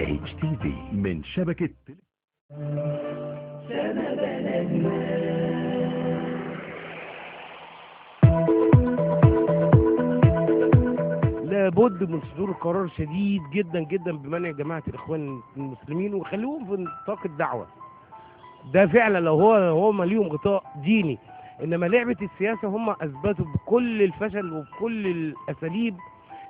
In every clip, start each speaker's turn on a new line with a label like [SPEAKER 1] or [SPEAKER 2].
[SPEAKER 1] HTV من شبكة
[SPEAKER 2] لابد من صدور قرار شديد جدا جدا بمنع جماعة الإخوان المسلمين ويخليهم في نطاق الدعوة. ده فعلا لو هم ليهم غطاء ديني، إنما لعبة السياسة هم أثبتوا بكل الفشل وبكل الأساليب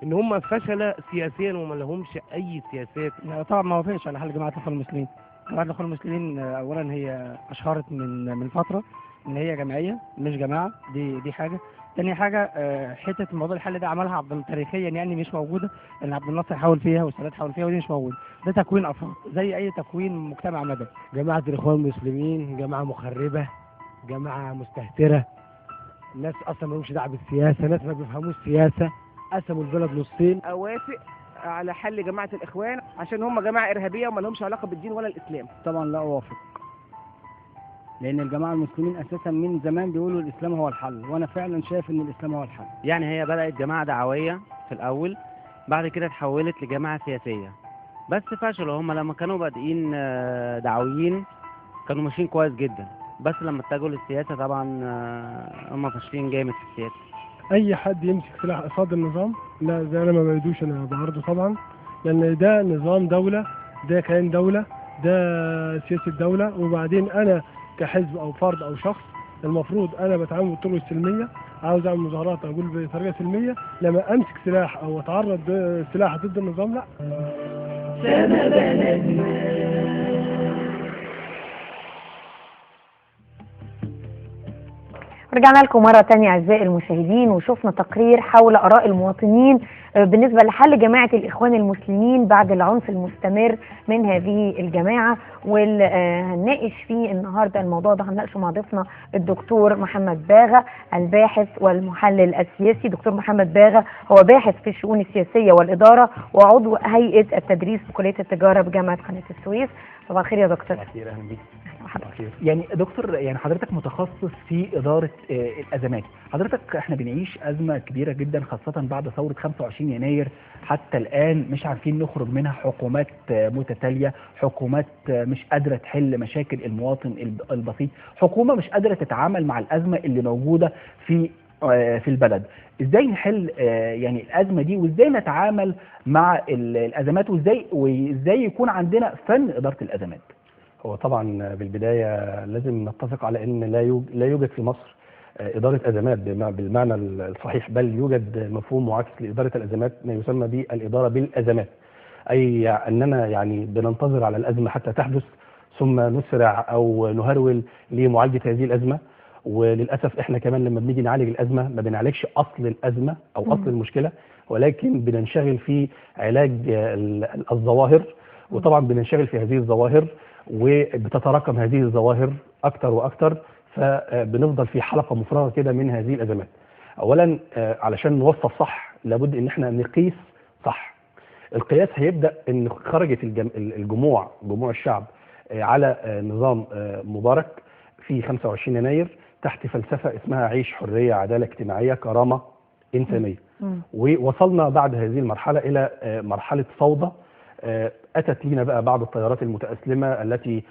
[SPEAKER 2] إن هم فشلة سياسيا وما لهمش أي سياسات.
[SPEAKER 3] طبعا ما وافقش على حل جماعة الإخوان المسلمين. جماعة الإخوان المسلمين أولا هي أشهرت من فترة إن هي جمعية مش جماعة، دي حاجة. تاني حاجة حتة موضوع الحل ده عملها تاريخيا يعني مش موجودة، لأن عبد الناصر حاول فيها والسادات حاول فيها ودي مش موجودة. ده تكوين أفراد زي أي تكوين مجتمع مدني.
[SPEAKER 2] جماعة الإخوان المسلمين جماعة مخربة، جماعة مستهترة، ناس أصلا ما لهمش دعوة بالسياسة، ناس ما بيفهموش السياسة، قسموا البلد نصين.
[SPEAKER 4] اوافق على حل جماعه الاخوان عشان هم جماعه ارهابيه وما لهمش علاقه بالدين ولا الاسلام.
[SPEAKER 3] طبعا لا أوافق، لأن الجماعة المسلمين أساسا من زمان بيقولوا الإسلام هو الحل، وأنا فعلا شايف إن الإسلام هو الحل.
[SPEAKER 5] يعني هي بدأت جماعة دعوية في الأول، بعد كده اتحولت لجماعة سياسية، بس فشلوا. هم لما كانوا بادئين دعويين كانوا ماشيين كويس جدا، بس لما اتجهوا للسياسة طبعا هم فاشلين جامد في السياسة.
[SPEAKER 6] اي حد يمسك سلاح قصاد النظام لا، ده انا ما بيدوش، انا بعرضه طبعا، لان ده نظام دوله، ده كيان دوله، ده سياسه دوله. وبعدين انا كحزب او فرد او شخص المفروض انا بتعامل بالطرق السلميه، عاوز اعمل مظاهرات اقول بطريقه سلميه، لما امسك سلاح او اتعرض سلاح ضد النظام لا.
[SPEAKER 7] رجعنا لكم مرة تانية أعزائي المشاهدين، وشفنا تقرير حول آراء المواطنين بالنسبة لحل جماعة الإخوان المسلمين بعد العنف المستمر من هذه الجماعة، واللي هنناقش فيه النهاردة الموضوع ده هنناقشه مع ضيفنا الدكتور محمد باغا الباحث والمحلل السياسي. دكتور محمد باغا هو باحث في الشؤون السياسية والإدارة وعضو هيئة التدريس بكلية التجارة بجامعة قناة السويس. صباح الخير يا دكتور.
[SPEAKER 8] صباح الخير، اهلا بيك. يعني دكتور، يعني حضرتك متخصص في إدارة الأزمات. حضرتك احنا بنعيش أزمة كبيرة جدا خاصة بعد ثورة 25 يناير، حتى الآن مش عارفين نخرج منها. حكومات متتالية، حكومات مش قادرة تحل مشاكل المواطن البسيط، حكومة مش قادرة تتعامل مع الأزمة اللي موجودة في البلد. ازاي نحل يعني الأزمة دي، وازاي نتعامل مع الأزمات، وازاي يكون عندنا فن إدارة الأزمات؟
[SPEAKER 9] هو طبعا بالبداية لازم نتفق على ان لا يوجد في مصر إدارة أزمات بالمعنى الصحيح، بل يوجد مفهوم معاكس لإدارة الأزمات ما يسمى بالإدارة بالأزمات، أي أننا يعني بننتظر على الأزمة حتى تحدث ثم نسرع أو نهرول لمعالجة هذه الأزمة. وللأسف إحنا كمان لما بنيجي نعالج الأزمة ما بنعالجش أصل الأزمة أو أصل المشكلة، ولكن بننشغل في علاج الظواهر، وطبعا بننشغل في هذه الظواهر وبتتراكم هذه الظواهر أكتر وأكتر، فبنفضل في حلقة مفرغة كده من هذه الأزمات. أولا علشان نوصف صح لابد إن احنا نقيس صح. القياس هيبدأ إن خرجت جموع الشعب على نظام مبارك في 25 يناير تحت فلسفة اسمها عيش، حرية، عدالة اجتماعية، كرامة إنسانية. ووصلنا بعد هذه المرحلة إلى مرحلة فوضى أتت لنا بقى بعض التيارات المتأسلمة التي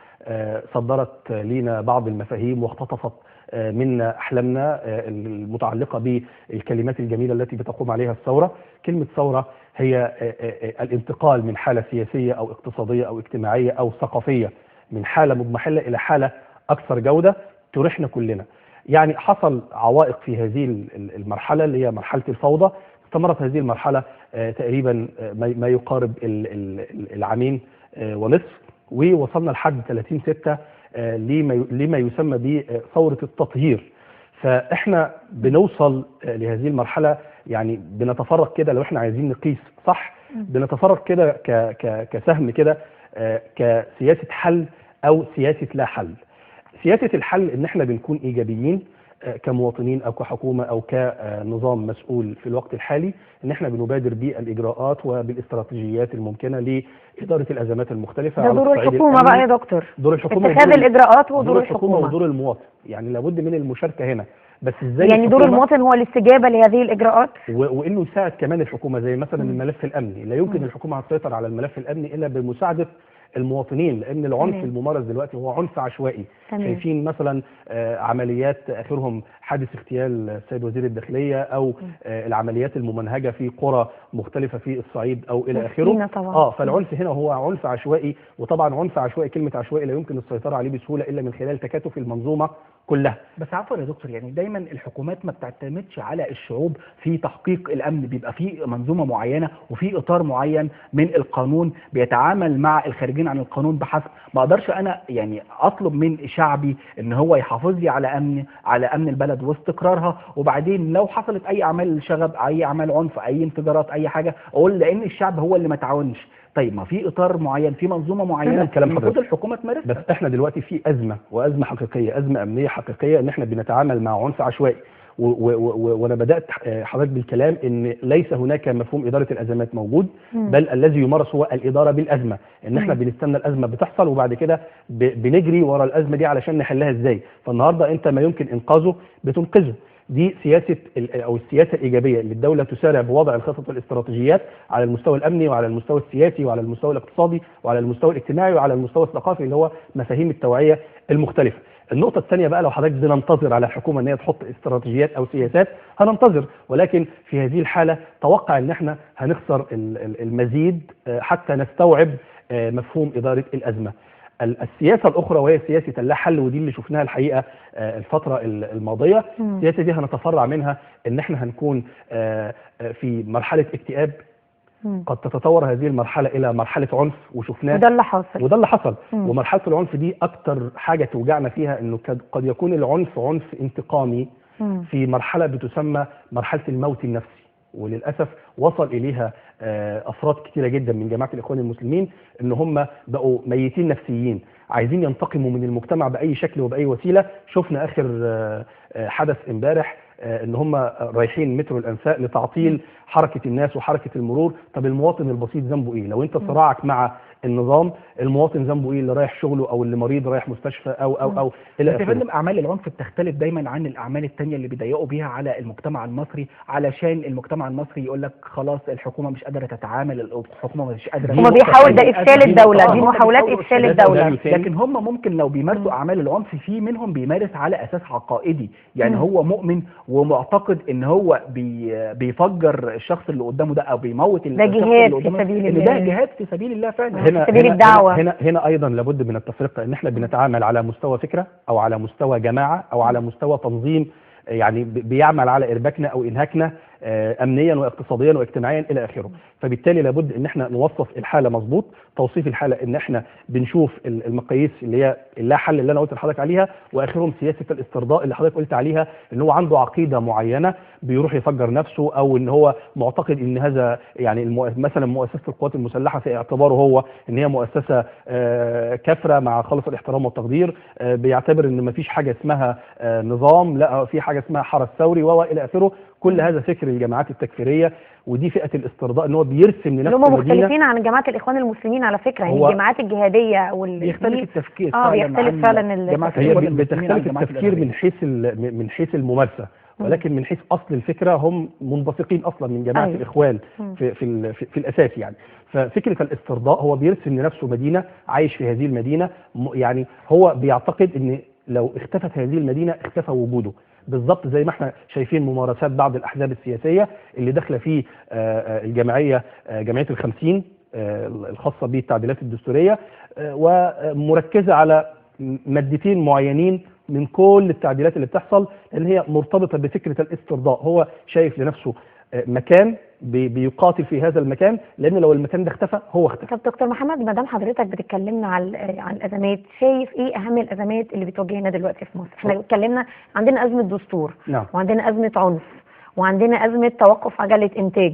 [SPEAKER 9] صدرت لنا بعض المفاهيم واختطفت منا أحلامنا المتعلقة بالكلمات الجميلة التي بتقوم عليها الثورة. كلمة ثورة هي الانتقال من حالة سياسية أو اقتصادية أو اجتماعية أو ثقافية، من حالة مضمحلة إلى حالة أكثر جودة تريحنا كلنا. يعني حصل عوائق في هذه المرحلة اللي هي مرحلة الفوضى. استمرت هذه المرحلة تقريبا ما يقارب العامين ونصف، ووصلنا لحد 30/6 لما يسمى بثورة التطهير. فاحنا بنوصل لهذه المرحلة، يعني بنتفرق كده لو احنا عايزين نقيس صح، بنتفرق كده كسهم كده كسياسة حل او سياسة لا حل. سياسة الحل ان احنا بنكون ايجابيين كمواطنين او كحكومه او كنظام مسؤول في الوقت الحالي، ان احنا بنبادر بالاجراءات وبالاستراتيجيات الممكنه لاداره الازمات المختلفه.
[SPEAKER 7] ده دور الحكومه بقى يا دكتور،
[SPEAKER 9] دور الحكومه
[SPEAKER 7] اتخاذ الاجراءات ودور
[SPEAKER 9] الحكومه ودور المواطن. يعني لابد من المشاركه هنا. بس ازاي
[SPEAKER 7] يعني دور
[SPEAKER 9] الحكومة-
[SPEAKER 7] المواطن هو الاستجابه لهذه الاجراءات؟
[SPEAKER 9] وانه يساعد كمان الحكومه، زي مثلا الملف الامني. لا يمكن الحكومه هتسيطر على الملف الامني الا بمساعده المواطنين، لان العنف
[SPEAKER 7] تمام.
[SPEAKER 9] الممارس دلوقتي هو عنف عشوائي.
[SPEAKER 7] تمام.
[SPEAKER 9] شايفين مثلا عمليات اخرهم حادث اغتيال السيد وزير الداخليه، او العمليات الممنهجه في قرى مختلفه في الصعيد او الى
[SPEAKER 7] وسينا
[SPEAKER 9] اخره.
[SPEAKER 7] طبعا.
[SPEAKER 9] فالعنف هنا هو عنف عشوائي، وطبعا عنف عشوائي، كلمه عشوائي لا يمكن السيطره عليه بسهوله الا من خلال تكاتف المنظومه كلها.
[SPEAKER 8] بس عفوا يا دكتور، يعني دايما الحكومات ما بتعتمدش على الشعوب في تحقيق الامن، بيبقى في منظومه معينه وفي اطار معين من القانون بيتعامل مع الخارجين عن القانون بحسب. ما اقدرش انا يعني اطلب من شعبي ان هو يحافظ لي على امن البلد واستقرارها، وبعدين لو حصلت اي اعمال شغب، اي اعمال عنف، اي انفجارات، اي حاجه، اقول لان الشعب هو اللي ما تعاونش. طيب ما في اطار معين، في منظومه معينه
[SPEAKER 9] كلام
[SPEAKER 8] المفروض
[SPEAKER 9] حضرتك.
[SPEAKER 8] الحكومه تمارسها.
[SPEAKER 9] بس احنا دلوقتي في ازمه، وازمه حقيقيه، ازمه امنيه حقيقيه، ان احنا بنتعامل مع عنف عشوائي. وانا بدات حضرتك بالكلام ان ليس هناك مفهوم اداره الازمات موجود، بل الذي يمارس هو الاداره بالازمه، ان احنا بنستنى الازمه بتحصل وبعد كده بنجري ورا الازمه دي علشان نحلها ازاي. فالنهارده انت ما يمكن انقاذه بتنقذه. دي سياسه او السياسه الايجابيه اللي الدوله تسارع بوضع الخطط والاستراتيجيات على المستوى الامني وعلى المستوى السياسي وعلى المستوى الاقتصادي وعلى المستوى الاجتماعي وعلى المستوى الثقافي، اللي هو مفاهيم التوعيه المختلفه. النقطة الثانية بقى، لو حضرتك بننتظر على الحكومة ان هي تحط استراتيجيات او سياسات، هننتظر، ولكن في هذه الحالة توقع ان احنا هنخسر المزيد حتى نستوعب مفهوم إدارة الأزمة. السياسة الأخرى وهي سياسة اللا حل، ودي اللي شفناها الحقيقة الفترة الماضية. السياسة دي هنتفرع منها ان احنا هنكون في مرحلة اكتئاب، قد تتطور هذه المرحلة إلى مرحلة عنف، وشفناه وده اللي حصل. ومرحلة العنف دي أكتر حاجة توجعنا فيها إنه قد يكون العنف عنف انتقامي في مرحلة بتسمى مرحلة الموت النفسي، وللأسف وصل إليها أفراد كتيرة جدا من جماعة الإخوان المسلمين إن هم بقوا ميتين نفسيين، عايزين ينتقموا من المجتمع بأي شكل وبأي وسيلة. شفنا آخر حدث امبارح ان هم رايحين مترو الانفاق لتعطيل حركه الناس وحركه المرور. طب المواطن البسيط ذنبه ايه؟ لو انت صراعك مع النظام، المواطن ذنبه ايه؟ اللي رايح شغله او اللي مريض رايح مستشفى او
[SPEAKER 8] الى اخره. فندم، اعمال العنف بتختلف دايما عن الاعمال الثانيه اللي بيضيقوا بيها على المجتمع المصري، علشان المجتمع المصري يقول لك خلاص الحكومه مش قادره تتعامل، الحكومه مش قادره.
[SPEAKER 7] هم بيحاول ده افشال الدوله، دي محاولات افشال الدوله.
[SPEAKER 8] لكن هم ممكن لو بيمارسوا اعمال العنف، في منهم بيمارس على اساس عقائدي، يعني هو مؤمن ومعتقد ان هو بيفجر الشخص اللي قدامه ده او بيموت
[SPEAKER 7] ده جهاد في سبيل الله،
[SPEAKER 8] ده جهاد في سبيل الله فعلا،
[SPEAKER 7] في سبيل الدعوه.
[SPEAKER 9] هنا ايضا لابد من التفرقه، ان احنا بنتعامل على مستوى فكره او على مستوى جماعه او على مستوى تنظيم، يعني بيعمل على ارباكنا او انهاكنا امنيا واقتصاديا واجتماعيا الى اخره. فبالتالي لابد ان احنا نوصف الحاله مظبوط. توصيف الحاله ان احنا بنشوف المقاييس اللي هي اللا حل اللي انا قلت لحضرتك عليها، واخرهم سياسه الاسترضاء اللي حضرتك قلت عليها، ان هو عنده عقيده معينه بيروح يفجر نفسه، او ان هو معتقد ان هذا يعني مثلا مؤسسه القوات المسلحه في اعتباره هو ان هي مؤسسه كافره مع خالص الاحترام والتقدير، بيعتبر ان مفيش حاجه اسمها نظام، لا في حاجه اسمها حرس ثوري والى اخره. كل هذا فكر الجماعات التكفيريه، ودي فئه الاسترضاء، ان هو بيرسم لنفسه
[SPEAKER 7] هم مختلفين عن جماعه الاخوان المسلمين على فكره. يعني الجماعات الجهاديه
[SPEAKER 8] بيختلف التفكير
[SPEAKER 7] بيختلف فعلا
[SPEAKER 9] هي بتختلف التفكير من حيث الممارسه، ولكن من حيث اصل الفكره هم منبثقين اصلا من جماعه الاخوان في الاساس. يعني ففكره الاسترضاء هو بيرسم لنفسه مدينه عايش في هذه المدينه، يعني هو بيعتقد ان لو اختفت هذه المدينه اختفى وجوده، بالظبط زي ما احنا شايفين ممارسات بعض الاحزاب السياسيه اللي داخله في جمعيه ال50 الخاصه بالتعديلات الدستوريه، ومركزه على مادتين معينين من كل التعديلات اللي بتحصل، لان هي مرتبطه بفكره الاسترضاء. هو شايف لنفسه مكان بيقاتل في هذا المكان، لان لو المكان ده اختفى هو اختفى.
[SPEAKER 7] طب دكتور محمد، ما دام حضرتك بتتكلمنا عن الازمات، شايف ايه اهم الازمات اللي بتواجهنا دلوقتي في مصر؟ احنا اتكلمنا عندنا ازمه دستور،
[SPEAKER 9] نعم،
[SPEAKER 7] وعندنا ازمه عنف، وعندنا ازمه توقف عجله انتاج.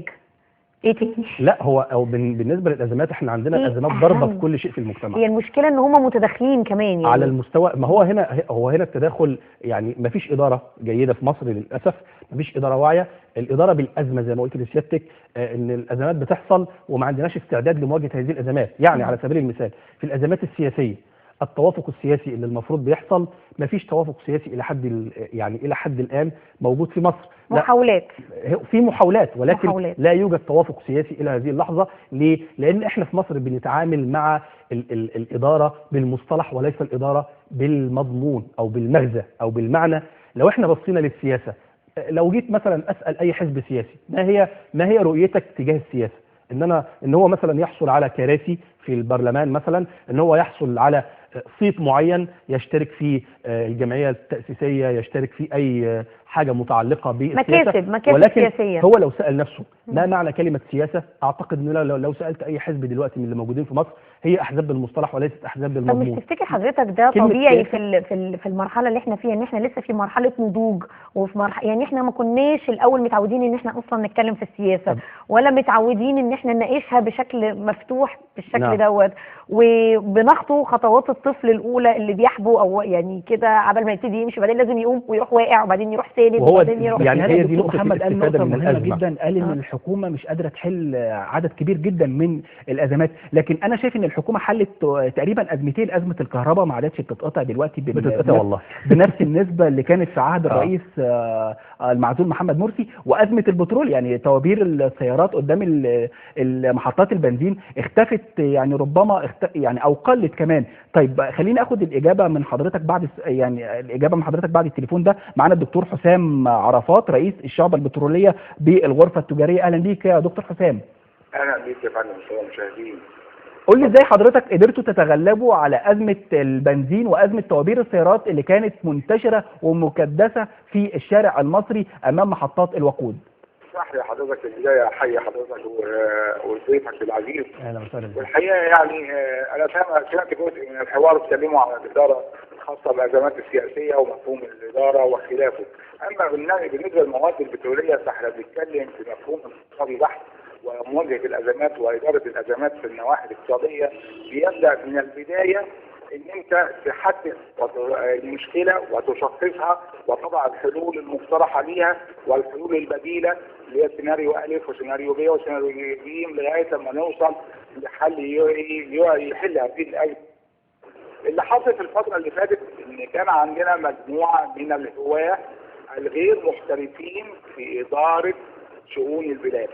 [SPEAKER 7] ايه تاني؟
[SPEAKER 9] لا هو بالنسبه للازمات احنا عندنا ازمات ضربه في كل شيء في المجتمع.
[SPEAKER 7] هي المشكله ان هم متداخلين كمان يعني
[SPEAKER 9] على المستوى، ما هو هنا التداخل، يعني ما فيش اداره جيده في مصر للاسف، ما فيش اداره واعيه. الاداره بالازمه زي ما قلت لسيادتك، ان الازمات بتحصل وما عندناش استعداد لمواجهه هذه الازمات. يعني على سبيل المثال في الازمات السياسيه التوافق السياسي اللي المفروض بيحصل، مفيش توافق سياسي الى حد الان موجود في مصر.
[SPEAKER 7] محاولات،
[SPEAKER 9] في محاولات، ولكن
[SPEAKER 7] محاولات.
[SPEAKER 9] لا يوجد توافق سياسي الى هذه اللحظه. ليه؟ لان احنا في مصر بنتعامل مع الاداره بالمصطلح وليس الاداره بالمضمون او بالمغزى او بالمعنى. لو احنا بصينا للسياسه، لو جيت مثلا اسال اي حزب سياسي ما هي رؤيتك تجاه السياسه؟ ان هو مثلا يحصل على كراسي في البرلمان، مثلا ان هو يحصل على صيت معين يشترك في الجمعيه التاسيسيه، يشترك في اي حاجه متعلقه بالسياسه،
[SPEAKER 7] مكاسب سياسيه.
[SPEAKER 9] هو لو سال نفسه ما معنى كلمه سياسه، اعتقد ان لو سالت اي حزب دلوقتي من اللي موجودين في مصر، هي احزاب بالمصطلح وليست احزاب بالمضمون.
[SPEAKER 7] طب مش تفتكر حضرتك ده طبيعي في المرحله اللي احنا فيها، ان احنا لسه في مرحله نضوج، وفي مرحله يعني احنا ما كناش الاول متعودين ان احنا اصلا نتكلم في السياسه، ولا متعودين ان احنا نناقشها بشكل مفتوح بالشكل دوت، وبنخطو خطوات الطفل الاولى اللي بيحبو او يعني كده عبال ما يبتدي يمشي، بعدين لازم يقوم ويروح واقع وبعدين يروح ساند وبعدين يروح.
[SPEAKER 9] يعني هي دي نقطه
[SPEAKER 8] محمد قال نقطه مهمه
[SPEAKER 9] الأزمة.
[SPEAKER 8] جدا، قال ان الحكومه مش قادره تحل عدد كبير جدا من الازمات، لكن انا شايف ان الحكومه حلت تقريبا ازمتين. ازمه الكهرباء ما عادتش بتتقطع دلوقتي
[SPEAKER 9] والله
[SPEAKER 8] بنفس النسبه اللي كانت في عهد الرئيس المعزول محمد مرسي، وازمه البترول يعني توابير السيارات قدام محطات البنزين اختفت، يعني ربما يعني او قلت كمان. طيب خليني اخد الاجابه من حضرتك بعد التليفون ده. معانا الدكتور حسام عرفات رئيس الشعبه البتروليه بالغرفه التجاريه. اهلا بيك يا دكتور حسام.
[SPEAKER 10] اهلا بيك يا فندم المشاهدين.
[SPEAKER 8] قول لي ازاي حضرتك قدرتوا تتغلبوا على ازمه البنزين وازمه توابير السيارات اللي كانت منتشره ومكدسه في الشارع المصري امام محطات الوقود؟
[SPEAKER 10] اسمح لي حضرتك البدايه احيي حضرتك وضيفك العزيز.
[SPEAKER 9] اهلا وسهلا.
[SPEAKER 10] والحقيقه يعني انا سمعت جزء من الحوار اتكلموا عن الاداره الخاصه بالازمات السياسيه ومفهوم الاداره وخلافه. اما بالنسبه للمواد البتروليه فاحنا بنتكلم في مفهوم اقتصادي بحت، ومواجهه الازمات واداره الازمات في النواحي الاقتصاديه بيبدا من البدايه ان انت تحدد المشكله وتشخصها وتضع الحلول المقترحه ليها والحلول البديله اللي هي سيناريو الف وسيناريو ب وسيناريو ج لغايه ما نوصل لحل يحل هذه الازمه. اللي حصل في الفتره اللي فاتت ان كان عندنا مجموعه من الهواه الغير محترفين في اداره شؤون البلاد.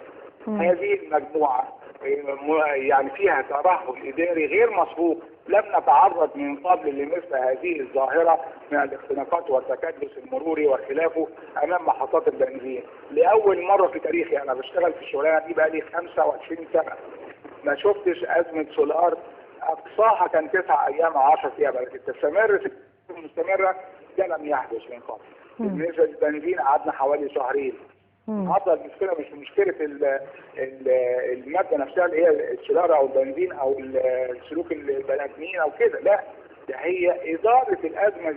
[SPEAKER 10] هذه المجموعه يعني فيها ترهل اداري غير مسبوق، لم نتعرض من قبل لمثل هذه الظاهره من الاختناقات والتكدس المروري وخلافه امام محطات البنزين. لاول مره في تاريخي، انا بشتغل في الشغلانه دي بقالي 25 سنه، ما شفتش ازمه سولار اقصاها كان 9 ايام 10 ايام، لكن تستمر مستمره ده لم يحدث من قبل. بالنسبه للبنزين قعدنا حوالي شهرين. النهارده المشكله مش مشكله الماده نفسها اللي هي السولار او البنزين او سلوك البني ادمين او كده، لا، ده هي اداره الازمه.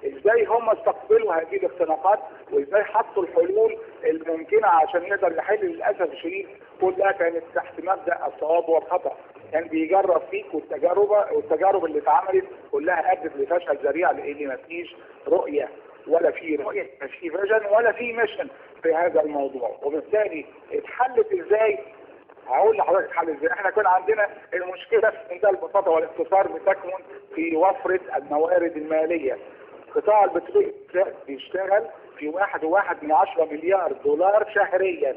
[SPEAKER 10] ازاي هم استقبلوا هذه الاختناقات وازاي حطوا الحلول الممكنه عشان يقدر يحل. للاسف الشديد كلها كانت تحت مبدا الصواب والخطا، كان بيجرب فيك، والتجارب اللي اتعملت كلها ادت لفشل ذريع، لان مفيش رؤيه ولا في رؤيه، مش في فيجن ولا في ميشن في هذا الموضوع. وبالتالي اتحلت ازاي؟ هقول لحضرتك اتحل ازاي. احنا كان عندنا المشكله في منتهى البساطه والاختصار بتكمن في وفره الموارد الماليه. قطاع البترول بيشتغل في 1.1 مليار دولار شهريا.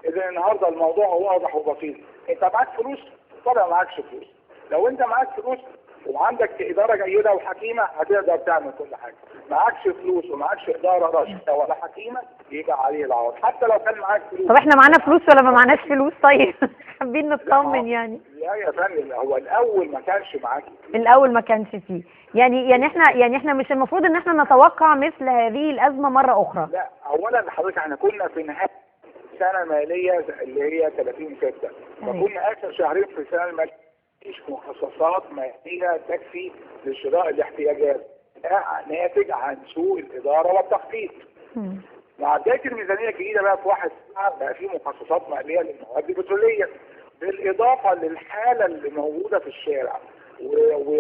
[SPEAKER 10] اذا النهارده الموضوع واضح وبسيط. انت معاك فلوس ولا معاكش فلوس؟ لو انت معاك فلوس وعندك اداره جيده وحكيمه هتقدر تعمل كل حاجه. معكش فلوس ومعكش اداره رشيده ولا حكيمه يبقى عليه العوض، حتى لو كان معاك فلوس.
[SPEAKER 7] طب احنا معانا فلوس ولا ما معناش فلوس؟ طيب حابين نطمن يعني.
[SPEAKER 10] لا يا فندم، هو الاول ما كانش معاكي فلوس.
[SPEAKER 7] الاول ما كانش فيه، يعني احنا مش المفروض ان احنا نتوقع مثل هذه الازمه مره اخرى.
[SPEAKER 10] لا، اولا حضرتك احنا كنا في نهايه سنه ماليه اللي هي 30/6، فكنا اخر شهرين في السنه الماليه مفيش مخصصات ماليه تكفي لشراء الاحتياجات ناتج عن سوء الاداره والتخطيط. مع بدايه الميزانيه الجديده بقى في 1 بقى في مخصصات ماليه للمواد البتروليه، بالاضافه للحاله اللي موجوده في الشارع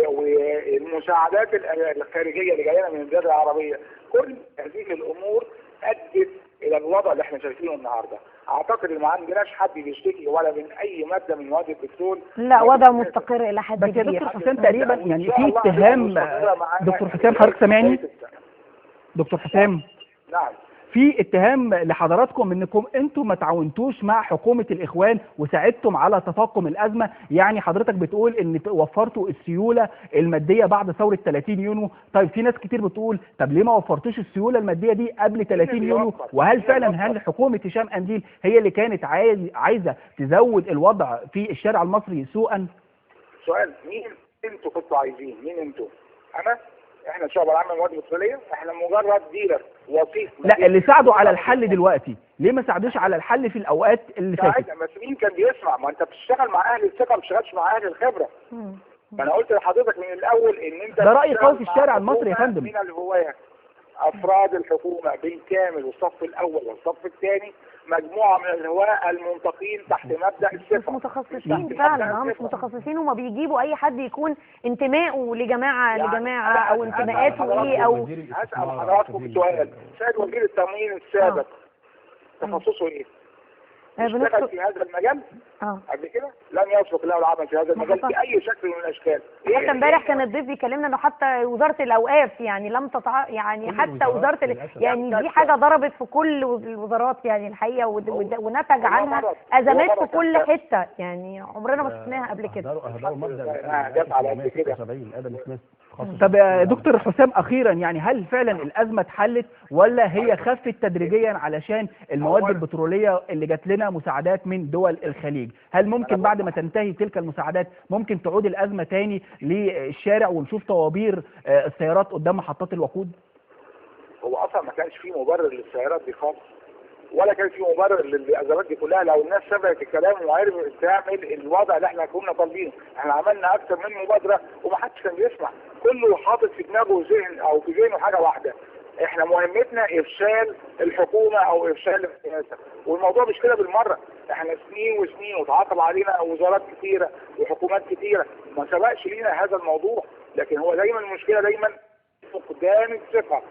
[SPEAKER 10] والمساعدات الخارجيه اللي جايه من البلاد العربيه. كل هذه الامور ادت الى الوضع اللي احنا شايفينه النهارده. اعتقد ان ما عندناش حد بيشتكي ولا من اي ماده من مواد البترول.
[SPEAKER 7] لا، وضع مستقر الى حد
[SPEAKER 8] بس يا
[SPEAKER 7] كبير.
[SPEAKER 8] دكتور حسام تقريبا يعني في اتهام. دكتور حسام حضرتك سامعني؟ دكتور حسام،
[SPEAKER 10] نعم،
[SPEAKER 8] في اتهام لحضراتكم انكم انتم ما تعاونتوش مع حكومه الاخوان وساعدتم على تفاقم الازمه، يعني حضرتك بتقول ان وفرتوا السيوله الماديه بعد ثوره 30 يونيو، طيب في ناس كتير بتقول طب ليه ما وفرتوش السيوله الماديه دي قبل 30 يونيو؟ وهل فعلا حكومه هشام قنديل هي اللي كانت عايزه تزود الوضع في الشارع المصري سوءا؟
[SPEAKER 10] سؤال، مين انتوا كنتوا عايزين؟ مين انتوا؟ انا؟ احنا الشعب العام المواد البتروليه، احنا مجرد ديلر وسيط.
[SPEAKER 8] لا، اللي ساعدوا على الحل دلوقتي ليه ما ساعدوش على الحل في الاوقات اللي فاتت؟
[SPEAKER 10] بس مين كان بيسمع؟ ما انت بتشتغل مع اهل الثقه، ما بتشتغلش مع اهل الخبره. ما انا قلت لحضرتك من الاول ان انت
[SPEAKER 8] ده راي قوي في الشارع المصري يا فندم.
[SPEAKER 10] من الهواة افراد الحكومه بالكامل، والصف الاول والصف الثاني مجموعه من الهواة المنتقين تحت مبدا الثقه.
[SPEAKER 7] مش متخصصين فعلا، مش متخصصين، هما بيجيبوا اي حد يكون انتمائه لجماعه او انتماءاته ايه او.
[SPEAKER 10] هسال حضراتكم سؤال، سيد وزير التموين السابق تخصصه ايه؟ اشتغل في هذا المجال قبل كده؟ لم يسبق له العمل في هذا المجال باي شكل من الاشكال.
[SPEAKER 7] حتى امبارح كان الضيف بيكلمنا انه حتى وزاره الاوقاف يعني لم يعني حتى وزاره يعني دي حاجه ضربت في كل الوزارات يعني الحقيقه، ونتج عنها ازمات في كل حته يعني عمرنا ما شفناها قبل كده.
[SPEAKER 8] طب يا دكتور حسام اخيرا، يعني هل فعلا الازمه اتحلت ولا هي خفت تدريجيا علشان المواد البتروليه اللي جات لنا مساعدات من دول الخليج؟ هل ممكن بعد ما تنتهي تلك المساعدات ممكن تعود الازمه تاني للشارع ونشوف طوابير السيارات قدام محطات الوقود؟
[SPEAKER 10] هو اصلا ما كانش فيه مبرر للسيارات دي خالص، ولا كان في مبرر للازمات دي كلها لو الناس سمعت الكلام وعرفت تعمل الوضع اللي احنا كنا طالبينه. احنا عملنا اكثر من مبادره ومحدش كان بيسمع، كله حاطط في دماغه ذهن او في ذهنه حاجه واحده، احنا مهمتنا افشال الحكومه او افشال السياسه، والموضوع مش كده بالمره. احنا سنين وسنين وتعاقب علينا وزارات كثيره وحكومات كثيره ما سبقش لينا هذا الموضوع، لكن هو دايما المشكله دايما فقدان الثقه.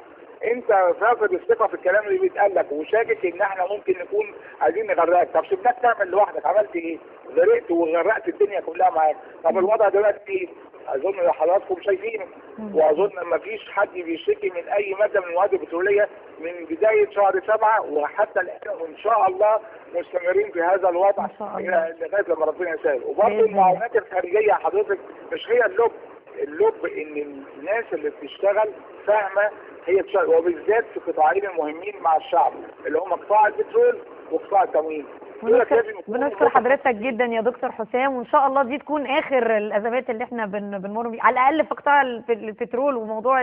[SPEAKER 10] انت فاقد الثقه في الكلام اللي بيتقال لك وشاكك ان احنا ممكن نكون عايزين نغرقك. طب سيبناك تعمل لوحدك، عملت ايه؟ غرقت وغرقت الدنيا كلها معاك. طب الوضع دلوقتي ايه؟ اظن حضراتكم شايفينه، واظن ما فيش حد بيشتكي من اي ماده من المواد البتروليه من بدايه شهر 7 وحتى الان، وان شاء الله مستمرين في هذا الوضع لغايه لما ربنا يسهل. وبرضه المعاونات الخارجيه حضرتك مش هي اللب ان الناس اللي بتشتغل فاهمه هي بتشتغل، وبالذات في قطاعين المهمين مع الشعب اللي هم قطاع البترول وقطاع التموين.
[SPEAKER 7] بنشكر حضرتك جدا يا دكتور حسام، وان شاء الله دي تكون اخر الازمات اللي احنا بنمر بيها على الاقل في قطاع البترول وموضوع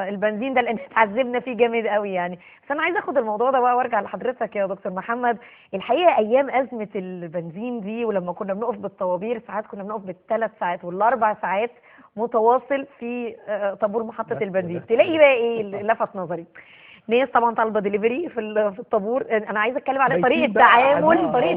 [SPEAKER 7] البنزين ده، لان اتعذبنا فيه جامد قوي يعني. بس انا عايزه اخد الموضوع ده بقى وارجع لحضرتك يا دكتور محمد. الحقيقه ايام ازمه البنزين دي ولما كنا بنقف بالطوابير ساعات كنا بنقف بالثلاث ساعات وال4 ساعات متواصل في طابور محطه البنزين، تلاقي بقى ايه اللي لفت نظري؟ ناس طبعا طالبه ديليفري في الطابور. انا عايزه اتكلم على طريقه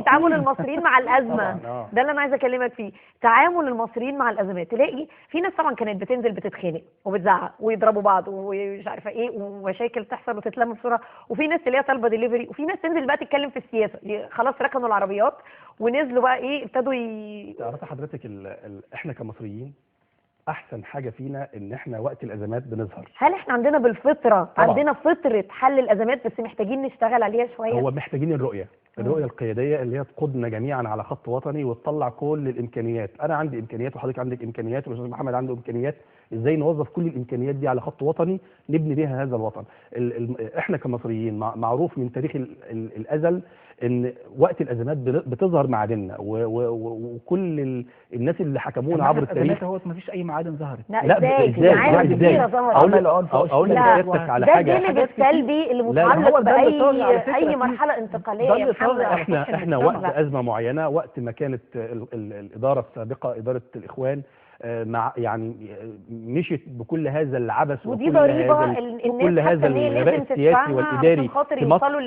[SPEAKER 7] تعامل المصريين مع الازمه، ده اللي انا عايزه اكلمك فيه. تعامل المصريين مع الازمات، تلاقي في ناس طبعا كانت بتنزل بتتخانق وبتزعق ويضربوا بعض ومش عارفه ايه ومشاكل تحصل وتتلم بسرعه، وفي ناس تلاقيها طالبه ديليفري، وفي ناس تنزل بقى تتكلم في السياسه. خلاص ركنوا العربيات ونزلوا بقى ايه ابتدوا
[SPEAKER 9] تعرفي حضرتك احنا كمصريين احسن حاجه فينا ان احنا وقت الازمات بنظهر.
[SPEAKER 7] هل احنا عندنا بالفطره طبعا. عندنا فطره حل الازمات، بس محتاجين نشتغل عليها شويه.
[SPEAKER 9] هو محتاجين الرؤيه القياديه اللي هي تقودنا جميعا على خط وطني وتطلع كل الامكانيات. انا عندي امكانيات وحضرتك عندك امكانيات والاستاذ محمد عنده امكانيات، ازاي نوظف كل الامكانيات دي على خط وطني نبني بيها هذا الوطن. احنا كمصريين معروف من تاريخ الازل ان وقت الازمات بتظهر معادننا وكل الناس اللي حكمونا عبر التاريخ.
[SPEAKER 8] هو ما فيش اي معادن ظهرت.
[SPEAKER 7] لا ازاي
[SPEAKER 9] اقول لك على حاجه.
[SPEAKER 7] ده الجانب السلبي اللي متعلق باي مرحله انتقاليه.
[SPEAKER 9] احنا وقت ازمه معينه، وقت ما كانت الاداره السابقه اداره الاخوان مع يعني مشيت بكل هذا العبث
[SPEAKER 7] ودي ضريبه
[SPEAKER 9] كل هذا الغباء السياسي والاداري
[SPEAKER 7] في مصر.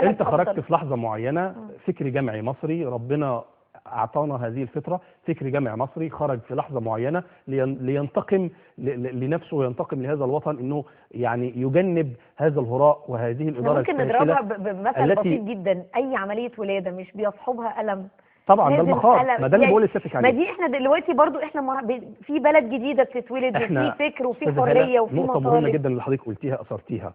[SPEAKER 9] انت خرجت في لحظه معينه فكر جمعي مصري ربنا اعطانا هذه الفطره، فكر جامع مصري خرج في لحظه معينه لينتقم لنفسه وينتقم لهذا الوطن، انه يعني يجنب هذا الهراء وهذه الاداره
[SPEAKER 7] ممكن نضربها بمثل بسيط جدا. اي عمليه ولاده مش بيصحبها الم؟
[SPEAKER 9] طبعا ده المخاض، ما ده اللي بقول لسيادتك عليه.
[SPEAKER 7] ما دي احنا دلوقتي برضو احنا في بلد جديده بتتولد، وفي فكر وفي حريه وفي
[SPEAKER 9] نقطه مهمه جدا اللي حضرتك قلتيها اثرتيها.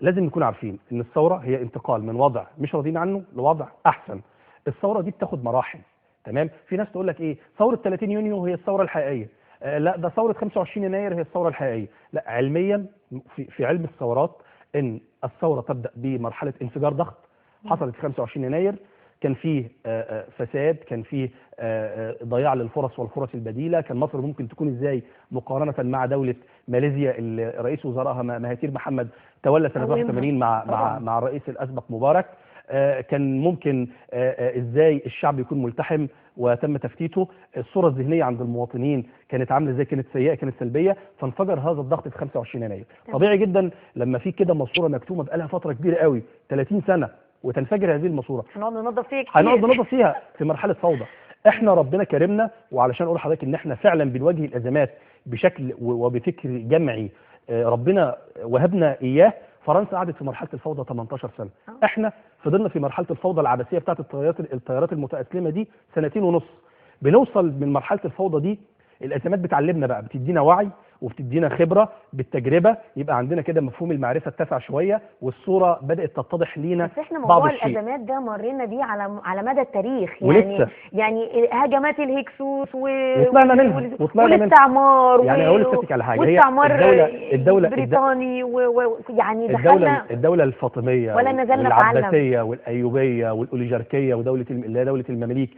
[SPEAKER 9] لازم نكون عارفين ان الثوره هي انتقال من وضع مش راضيين عنه لوضع احسن. الثوره دي بتاخد مراحل، تمام؟ في ناس تقول لك ايه، ثوره 30 يونيو هي الثوره الحقيقيه، لا ده ثوره 25 يناير هي الثوره الحقيقيه. لا، علميا في علم الثورات ان الثوره تبدا بمرحله انفجار ضغط حصلت في 25 يناير، كان فيه فساد، كان فيه ضياع للفرص والفرص البديله، كان مصر ممكن تكون ازاي مقارنه مع دوله ماليزيا اللي رئيس وزرائها مهاتير محمد تولى سنه 81 مع الرئيس الاسبق مبارك. كان ممكن ازاي الشعب يكون ملتحم وتم تفتيته، الصوره الذهنيه عند المواطنين كانت عامله ازاي، كانت سيئه، كانت سلبيه، فانفجر هذا الضغط في 25 يناير. طبيعي جدا لما في كده ماسوره مكتومه بقالها فتره كبيره قوي 30 سنه وتنفجر هذه الماسوره،
[SPEAKER 7] هنقعد ننظف فيها كتير،
[SPEAKER 9] هنقعد ننظف فيها في مرحله فوضى. احنا ربنا كرمنا، وعلشان اقول لحضرتك ان احنا فعلا بنواجه الازمات بشكل وبفكر جمعي ربنا وهبنا اياه. فرنسا قعدت في مرحله الفوضى 18 سنه، احنا فضلنا في مرحله الفوضى العبثيه بتاعت الطيارات المتأسلمه دي 2.5 سنين. بنوصل من مرحله الفوضى دي، الازمات بتعلمنا بقى، بتدينا وعي وبتدينا خبره بالتجربه، يبقى عندنا كده مفهوم المعرفه اتسع شويه والصوره بدات تتضح لينا.
[SPEAKER 7] بس احنا موضوع الازمات ده مرينا بيه على مدى التاريخ، يعني هجمات الهكسوس
[SPEAKER 9] وطلعنا منها
[SPEAKER 7] والاستعمار،
[SPEAKER 9] يعني اقول لك على حاجه، هي
[SPEAKER 7] الدوله البريطاني ويعني دخلنا
[SPEAKER 9] الدوله الفاطميه
[SPEAKER 7] ولا نزلنا
[SPEAKER 9] والعباسيه والايوبيه والاوليجاركيه ودوله المماليك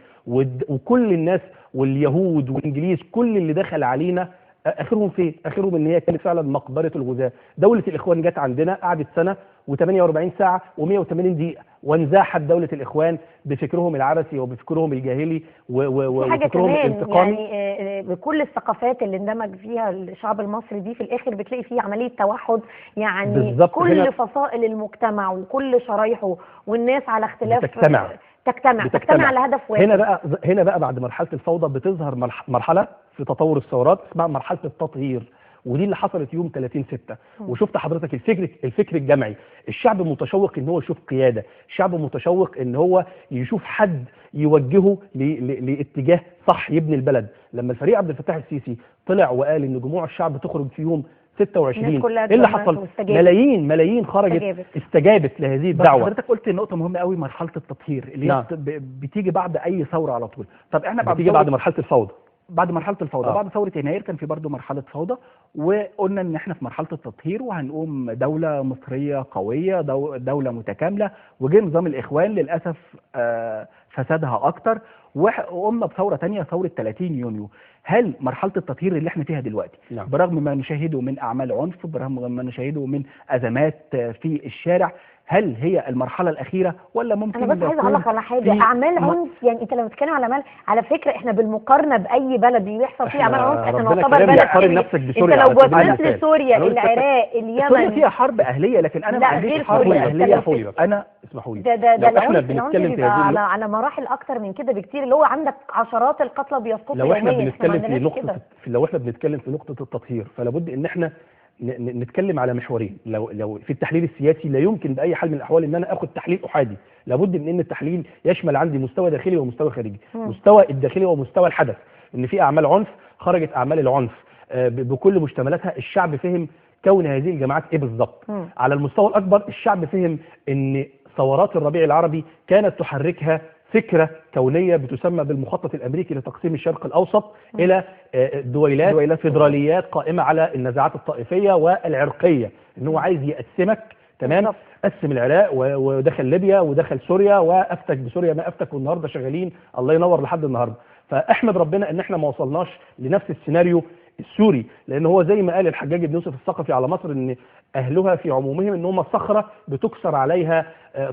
[SPEAKER 9] وكل الناس واليهود والانجليز، كل اللي دخل علينا اخرهم فين؟ اخرهم ان هي كانت فعلا مقبره الغزاة. دوله الاخوان جت عندنا قعدت سنه و48 ساعه و180 دقيقه، وانزاحت دوله الاخوان بفكرهم العبثي وبفكرهم الجاهلي وفكرهم الانتقامي.
[SPEAKER 7] يعني بكل الثقافات اللي اندمج فيها الشعب المصري دي، في الاخر بتلاقي فيه عمليه توحد، يعني كل فصائل المجتمع وكل شرايحه والناس على اختلاف تجتمع على هدف واحد.
[SPEAKER 9] هنا بقى بعد مرحله الفوضى بتظهر مرحله في تطور الثورات اسمها مرحله التطهير، ودي اللي حصلت يوم 30/6. وشفت حضرتك الفكر الجمعي، الشعب متشوق ان هو يشوف قياده، الشعب متشوق ان هو يشوف حد يوجهه لاتجاه صح يبني البلد. لما الفريق عبد الفتاح السيسي طلع وقال ان جموع الشعب تخرج في يوم 26، ايه اللي حصل؟ ملايين خرجت استجابت لهذه الدعوه.
[SPEAKER 8] حضرتك قلت نقطه مهمه قوي، مرحله التطهير اللي بتيجي بعد اي ثوره على طول. طب احنا
[SPEAKER 9] بتيجي بعد مرحله الفوضى،
[SPEAKER 8] بعد مرحله الفوضى بعد ثوره يناير كان في برضه مرحله فوضى، وقلنا ان احنا في مرحله التطهير وهنقوم دوله مصريه قويه، دوله متكامله، وجه نظام الاخوان للاسف فسادها اكتر، وقمنا بثوره ثانيه، ثوره 30 يونيو. هل مرحله التطهير اللي احنا فيها دلوقتي برغم ما نشاهده من اعمال عنف، برغم ما نشاهده من ازمات في الشارع، هل هي المرحله الاخيره ولا ممكن؟
[SPEAKER 7] انا بس عايزه اقول لك على حاجه، اعمال عنف، يعني انت لما بتتكلم على على فكره احنا بالمقارنه باي بلد بيحصل فيه اعمال عنف احنا نعتبر بلد
[SPEAKER 9] قارن نفسك بسوريا.
[SPEAKER 7] انت لو بصيت لسوريا، العراق، اليمن،
[SPEAKER 8] سوريا فيها حرب اهليه، لكن انا ما عنديش حرب اهليه.
[SPEAKER 9] انا اسمحوا لي،
[SPEAKER 7] ده احنا بنتكلم في على مراحل اكتر من كده بكتير، اللي هو عندك عشرات القتلى بيسقطوا
[SPEAKER 9] يوميا. لو احنا بنتكلم في نقطه التطهير، فلا بد ان احنا نتكلم على محورين. لو في التحليل السياسي لا يمكن باي حال من الاحوال ان انا اخد تحليل احادي، لابد من ان التحليل يشمل عندي مستوى داخلي ومستوى خارجي. مستوى الداخلي ومستوى الحدث، ان في اعمال عنف خرجت، اعمال العنف بكل مشتملاتها، الشعب فهم كون هذه الجماعات ايه بالظبط. على المستوى الاكبر الشعب فهم ان ثورات الربيع العربي كانت تحركها فكرة كونية بتسمى بالمخطط الأمريكي لتقسيم الشرق الأوسط إلى دويلات فيدراليات قائمة على النزاعات الطائفية والعرقية، إن هو عايز يقسمك، تمام؟ قسم العراق ودخل ليبيا ودخل سوريا وأفتك بسوريا ما أفتك، والنهاردة شغالين الله ينور لحد النهاردة. فأحمد ربنا إن إحنا ما وصلناش لنفس السيناريو السوري، لأن هو زي ما قال الحجاج بن يوسف الثقفي على مصر إن أهلها في عمومهم إن هم صخرة بتكسر عليها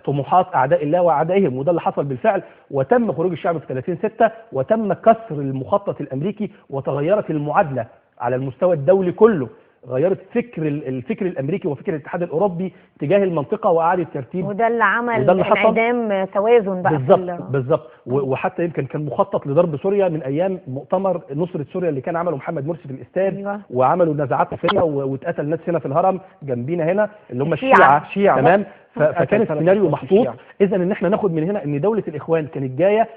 [SPEAKER 9] طموحات أعداء الله وأعدائهم، وده اللي حصل بالفعل. وتم خروج الشعب في 30/6 وتم كسر المخطط الأمريكي، وتغيرت المعادلة على المستوى الدولي كله. غيرت الفكر الامريكي وفكر الاتحاد الاوروبي تجاه المنطقه واعاده ترتيب،
[SPEAKER 7] وده اللي عمل
[SPEAKER 9] وده اللي حصل.
[SPEAKER 7] انعدام توازن بقى
[SPEAKER 9] بالظبط. وحتى يمكن كان مخطط لضرب سوريا من ايام مؤتمر نصره سوريا اللي كان عمله محمد مرسي في الاستاد.
[SPEAKER 7] أيوة.
[SPEAKER 9] وعملوا نزاعات فيها واتقتل ناس هنا في الهرم جنبينا هنا اللي هم الشيعة تمام. فكان السيناريو محطوط. اذا ان احنا ناخد من هنا ان دوله الاخوان كانت جايه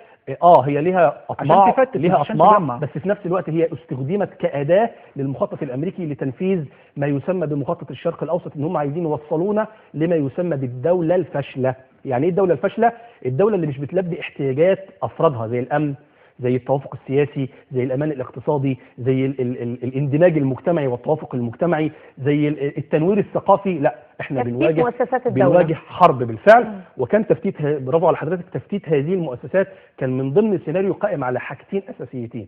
[SPEAKER 9] هي ليها اطماع بس في نفس الوقت هي استخدمت كاداه للمخطط الامريكي لتنفيذ ما يسمى بمخطط الشرق الاوسط، ان هم عايزين يوصلونا لما يسمى بالدوله الفاشله. يعني ايه الدوله الفاشله؟ الدوله اللي مش بتلبي احتياجات افرادها زي الامن، زي التوافق السياسي، زي الامان الاقتصادي، زي الاندماج المجتمعي والتوافق المجتمعي، زي التنوير الثقافي. لا، احنا بنواجه حرب بالفعل. وكان تفتيت، برافو على حضرتك، تفتيت هذه المؤسسات كان من ضمن سيناريو قائم على حاجتين اساسيتين: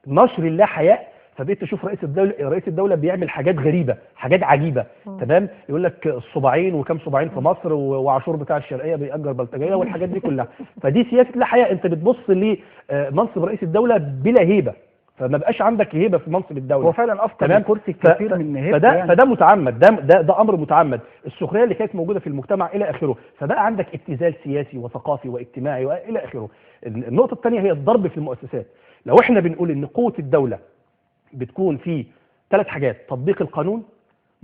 [SPEAKER 9] نشر اللا حياء. فبقيت تشوف رئيس الدوله بيعمل حاجات غريبه، حاجات عجيبه. تمام، يقول لك الصباعين وكم صباعين في مصر، وعاشور بتاع الشرقيه بيأجر بلطجيه والحاجات دي كلها. فدي سياسه لا حياء. انت بتبص لمنصب رئيس الدوله بلا هيبه، فما بقاش عندك هيبه في منصب الدوله.
[SPEAKER 11] هو فعلا افقد الكرسي كثير من هيبته يعني.
[SPEAKER 9] فده متعمد، ده امر متعمد، السخريه اللي كانت موجوده في المجتمع الى اخره. فبقى عندك ابتذال سياسي وثقافي واجتماعي والى اخره. النقطه الثانيه هي الضرب في المؤسسات. لو احنا بنقول ان قوه الدوله بتكون في 3 حاجات: تطبيق القانون،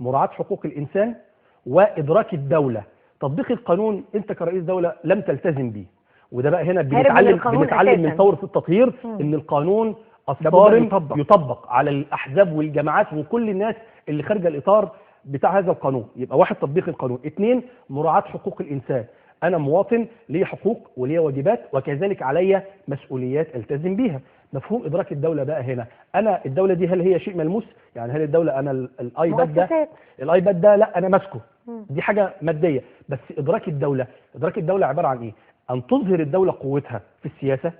[SPEAKER 9] مراعاة حقوق الإنسان، وإدراك الدولة. تطبيق القانون أنت كرئيس دولة لم تلتزم به، وده بقى هنا بنتعلم من ثورة التطهير إن القانون الصارم يطبق على الأحزاب والجماعات وكل الناس اللي خارجة الإطار بتاع هذا القانون. يبقى 1 تطبيق القانون، 2 مراعاة حقوق الإنسان. أنا مواطن لي حقوق ولي واجبات وكذلك علي مسؤوليات ألتزم بيها. مفهوم إدراك الدولة بقى هنا، أنا الدولة دي هل هي شيء ملموس؟ يعني هل الدولة أنا الآيباد ده لا أنا ماسكه، دي حاجة مادية. بس إدراك الدولة عبارة عن إيه؟ أن تظهر الدولة قوتها في السياسة،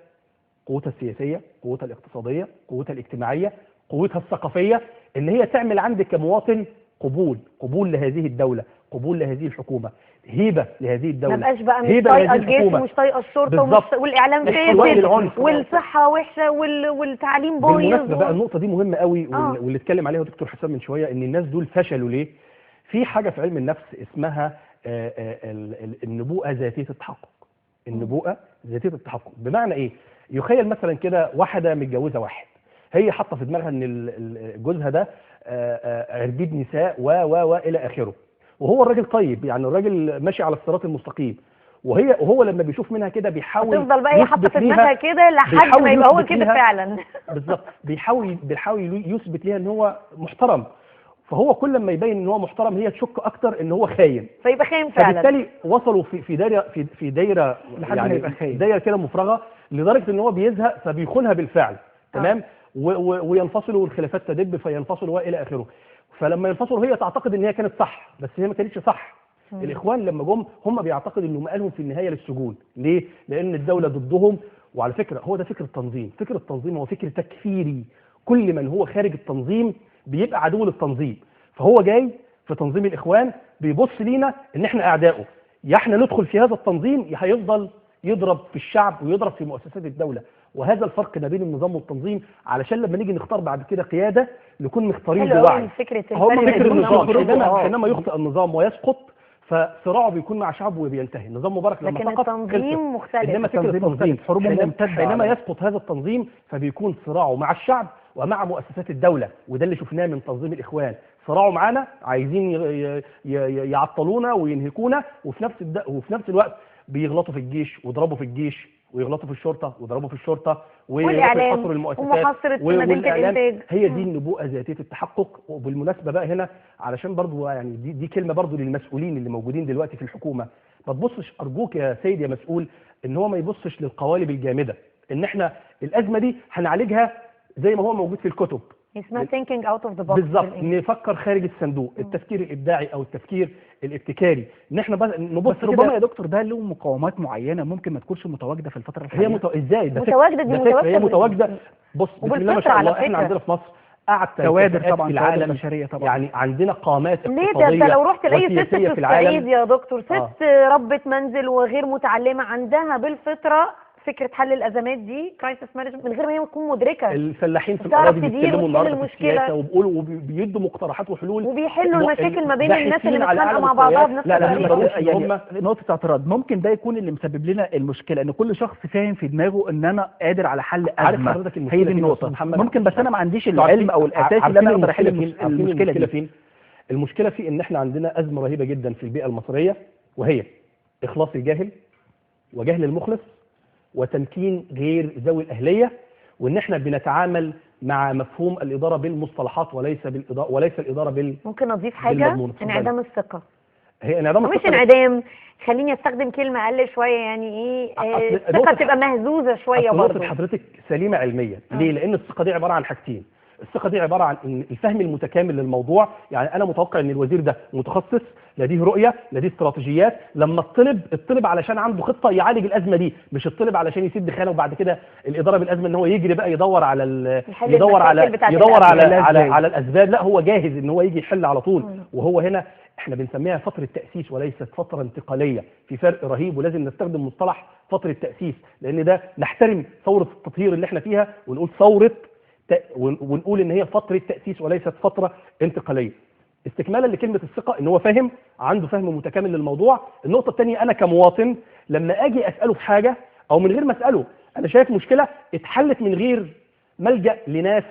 [SPEAKER 9] قوتها السياسية، قوتها الاقتصادية، قوتها الاجتماعية، قوتها الثقافية، إن هي تعمل عندك كمواطن قبول لهذه الدولة، قبول لهذه الحكومة، هيبة لهذه الدولة.
[SPEAKER 7] ما بقاش بقى مش طايقة الجيش ومش طايقة الشرطة والاعلام فاسد والصحة وحشة والتعليم بايظ.
[SPEAKER 9] بالمناسبة بقى النقطة دي مهمة قوي واللي اتكلم عليها دكتور حسام من شوية، ان الناس دول فشلوا ليه؟ في حاجة في علم النفس اسمها النبوءة ذاتية التحقق. النبوءة ذاتية التحقق بمعنى ايه؟ يخيل مثلا كده واحدة متجوزة واحد، هي حاطة في دماغها ان جوزها ده عربيد نساء والى اخره، وهو الراجل طيب، يعني الراجل ماشي على الصراط المستقيم، وهو لما بيشوف منها كده بيحاول
[SPEAKER 7] تفضل بقى هي حاطه في دماغها كده لحد ما يبقى هو كده فعلا.
[SPEAKER 9] بالظبط، بيحاول يثبت ليها ان هو محترم، فهو كل ما يبين ان هو محترم هي تشك اكتر ان هو خاين،
[SPEAKER 7] فيبقى خاين فعلا.
[SPEAKER 9] فبالتالي وصلوا في دايره يعني دايره كده مفرغه لدرجه ان هو بيزهق فبيخونها بالفعل. تمام، وينفصلوا والخلافات تدب فينفصلوا والى اخره. فلما ينفصلوا هي تعتقد ان هي كانت صح، بس هي ما كانتش صح. الاخوان لما جم هم بيعتقدوا انه مآلهم في النهايه للسجون. ليه؟ لان الدوله ضدهم. وعلى فكره هو ده فكر التنظيم، فكر التنظيم هو فكر تكفيري، كل من هو خارج التنظيم بيبقى عدو للتنظيم. فهو جاي في تنظيم الاخوان بيبص لينا ان احنا اعدائه، يا احنا ندخل في هذا التنظيم يا هيفضل يضرب في الشعب ويضرب في مؤسسات الدوله. وهذا الفرق ما بين النظام والتنظيم، علشان لما نيجي نختار بعد كده قياده نكون مختارين بوعي.
[SPEAKER 7] فكر
[SPEAKER 9] النظام حينما يخطئ النظام ويسقط فصراعه بيكون مع شعبه وبينتهي. النظام مبارك لما
[SPEAKER 7] لكن التنظيم مختلف،
[SPEAKER 9] انما فكره التنظيم حينما يسقط هذا التنظيم فبيكون صراعه مع الشعب ومع مؤسسات الدوله، وده اللي شفناه من تنظيم الاخوان. صراعه معانا، عايزين يعطلونا وينهكونا، وفي نفس الوقت بيغلطوا في الجيش ويضربوا في الجيش، ويغلطوا في الشرطه ويضربوا في الشرطه،
[SPEAKER 7] والاعلام
[SPEAKER 9] المؤسسات
[SPEAKER 7] ومحاصره مدينه الانتاج.
[SPEAKER 9] هي دي النبوءه ذاتيه التحقق. وبالمناسبه بقى هنا علشان برضو يعني دي كلمه برضو للمسؤولين اللي موجودين دلوقتي في الحكومه، ما تبصش ارجوك يا سيد يا مسؤول ان هو ما يبصش للقوالب الجامده، ان احنا الازمه دي هنعالجها زي ما هو موجود في الكتب،
[SPEAKER 7] اسمها thinking out of the box.
[SPEAKER 9] بالظبط، نفكر خارج الصندوق، التفكير الابداعي او التفكير الابتكاري، ان احنا نبص
[SPEAKER 11] بس ربما يا دكتور ده له مقاومات معينه ممكن ما تكونش متواجده في الفتره الحاليه.
[SPEAKER 9] ازاي ده
[SPEAKER 7] متواجده؟ دي متواجده،
[SPEAKER 9] هي متواجده. بص بسم الله ما شاء الله احنا عندنا في مصر قعدت
[SPEAKER 11] كوادر طبعا
[SPEAKER 9] في العالم
[SPEAKER 11] بشريه طبعا،
[SPEAKER 9] يعني عندنا قامات
[SPEAKER 7] اقتصاديه.
[SPEAKER 9] ليه ده
[SPEAKER 7] انت لو رحت لاي ست في الصعيد يا دكتور، ست ربة منزل وغير متعلمه عندها بالفطره فكره حل الازمات دي كرايسيس مانجمنت من غير ما هي تكون مدركه
[SPEAKER 9] الفلاحين في
[SPEAKER 7] بتعرف
[SPEAKER 9] الاراضي
[SPEAKER 7] تدير
[SPEAKER 9] بيتكلموا
[SPEAKER 7] وتحل
[SPEAKER 9] النهارده في
[SPEAKER 7] المشكلة.
[SPEAKER 9] السياسه وبيقولوا وبيدوا مقترحات وحلول
[SPEAKER 7] وبيحلوا المشاكل ما بين الناس اللي
[SPEAKER 9] باحثين على
[SPEAKER 7] متخانقه
[SPEAKER 9] أعلى
[SPEAKER 7] مع بعضها
[SPEAKER 9] مستويات.
[SPEAKER 7] بنفس
[SPEAKER 9] لا لا
[SPEAKER 7] الطريقه.
[SPEAKER 9] ما يقدروش
[SPEAKER 11] يعني
[SPEAKER 9] هم
[SPEAKER 11] نقطة اعتراض، ممكن ده يكون اللي مسبب لنا المشكلة ان كل شخص فاهم في دماغه ان انا قادر على حل
[SPEAKER 9] عارف
[SPEAKER 11] ازمة.
[SPEAKER 9] حضرتك المشكلة
[SPEAKER 11] هي دي
[SPEAKER 9] فين يا
[SPEAKER 11] النقطة.
[SPEAKER 9] أستاذ محمد؟
[SPEAKER 11] ممكن بس انا ما عنديش
[SPEAKER 9] انتوا
[SPEAKER 11] العلم او
[SPEAKER 9] عارفين-
[SPEAKER 11] الاساسي اللي انا اقدر احل
[SPEAKER 9] عارفين
[SPEAKER 11] المشكلة
[SPEAKER 9] المشكلة
[SPEAKER 11] دي.
[SPEAKER 9] فين؟ المشكلة في ان احنا عندنا ازمة رهيبة جدا في البيئة المصرية، وهي اخلاص الجاهل وجهل المخلص وتمكين غير ذوي الاهلية، وان احنا بنتعامل مع مفهوم الادارة بالمصطلحات وليس الادارة
[SPEAKER 7] ممكن اضيف حاجه،
[SPEAKER 9] بالمضمون. اتفضلي.
[SPEAKER 7] انعدام الثقه.
[SPEAKER 9] هي انعدام
[SPEAKER 7] مش
[SPEAKER 9] الثقة.
[SPEAKER 7] انعدام، خليني استخدم كلمه اقل شويه، يعني ايه
[SPEAKER 9] أصل
[SPEAKER 7] الثقه
[SPEAKER 9] نقطة-
[SPEAKER 7] تبقى مهزوزه شويه
[SPEAKER 9] أصل نقطة
[SPEAKER 7] برضه.
[SPEAKER 9] حضرتك سليمة علميا، ليه؟ لأن الثقة دي عبارة عن حاجتين. الثقة دي عبارة عن إن الفهم المتكامل للموضوع، يعني أنا متوقع إن الوزير ده متخصص، لديه رؤية، لديه استراتيجيات، لما الطلب علشان عنده خطة يعالج الأزمة دي، مش الطلب علشان يسد خانة وبعد كده الإدارة بالأزمة إن هو يجري بقى يدور على
[SPEAKER 7] يحل
[SPEAKER 9] يدور على
[SPEAKER 7] المشاكل بتاعت
[SPEAKER 9] يدور على
[SPEAKER 7] الأزمة.
[SPEAKER 9] على الأسباب، لا هو جاهز إن هو يجي يحل على طول. وهو هنا احنا بنسميها فترة تأسيس وليست فترة انتقالية، في فرق رهيب، ولازم نستخدم مصطلح فترة تأسيس، لأن ده نحترم ثورة التطهير اللي احنا فيها ونقول ونقول ان هي فترة تأسيس وليست فترة انتقالية. استكمالا لكلمة الثقة، ان هو فاهم، عنده فهم متكامل للموضوع. النقطة الثانية، انا كمواطن لما اجي اسأله في حاجة او من غير ما اسأله، انا شايف مشكلة اتحلت من غير ملجأ لناس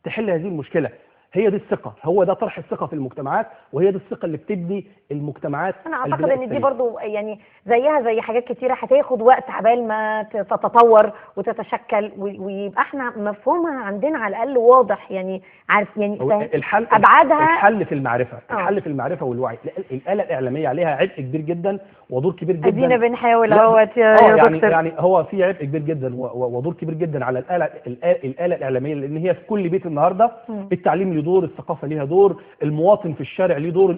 [SPEAKER 9] تحل هذه المشكلة، هي دي الثقة، هو ده طرح الثقة في المجتمعات، وهي دي الثقة اللي بتبني المجتمعات.
[SPEAKER 7] انا اعتقد ان دي برضو يعني زيها زي حاجات كتيره هتاخد وقت عبال ما تتطور وتتشكل ويبقى احنا مفهومها عندنا على الاقل واضح، يعني عارف يعني
[SPEAKER 9] الحل
[SPEAKER 7] ابعادها.
[SPEAKER 9] الحل في المعرفة، الحل في المعرفة والوعي. الآلة الإعلامية عليها عبء كبير جدا ودور كبير جدا.
[SPEAKER 7] ادينا بنحاول اهوت يا دكتور.
[SPEAKER 9] يعني هو في عبء كبير جدا ودور كبير جدا على الآلة الإعلامية، لأن هي في كل بيت النهارده. التعليم له دور، الثقافة ليها دور، المواطن في الشارع ليه دور.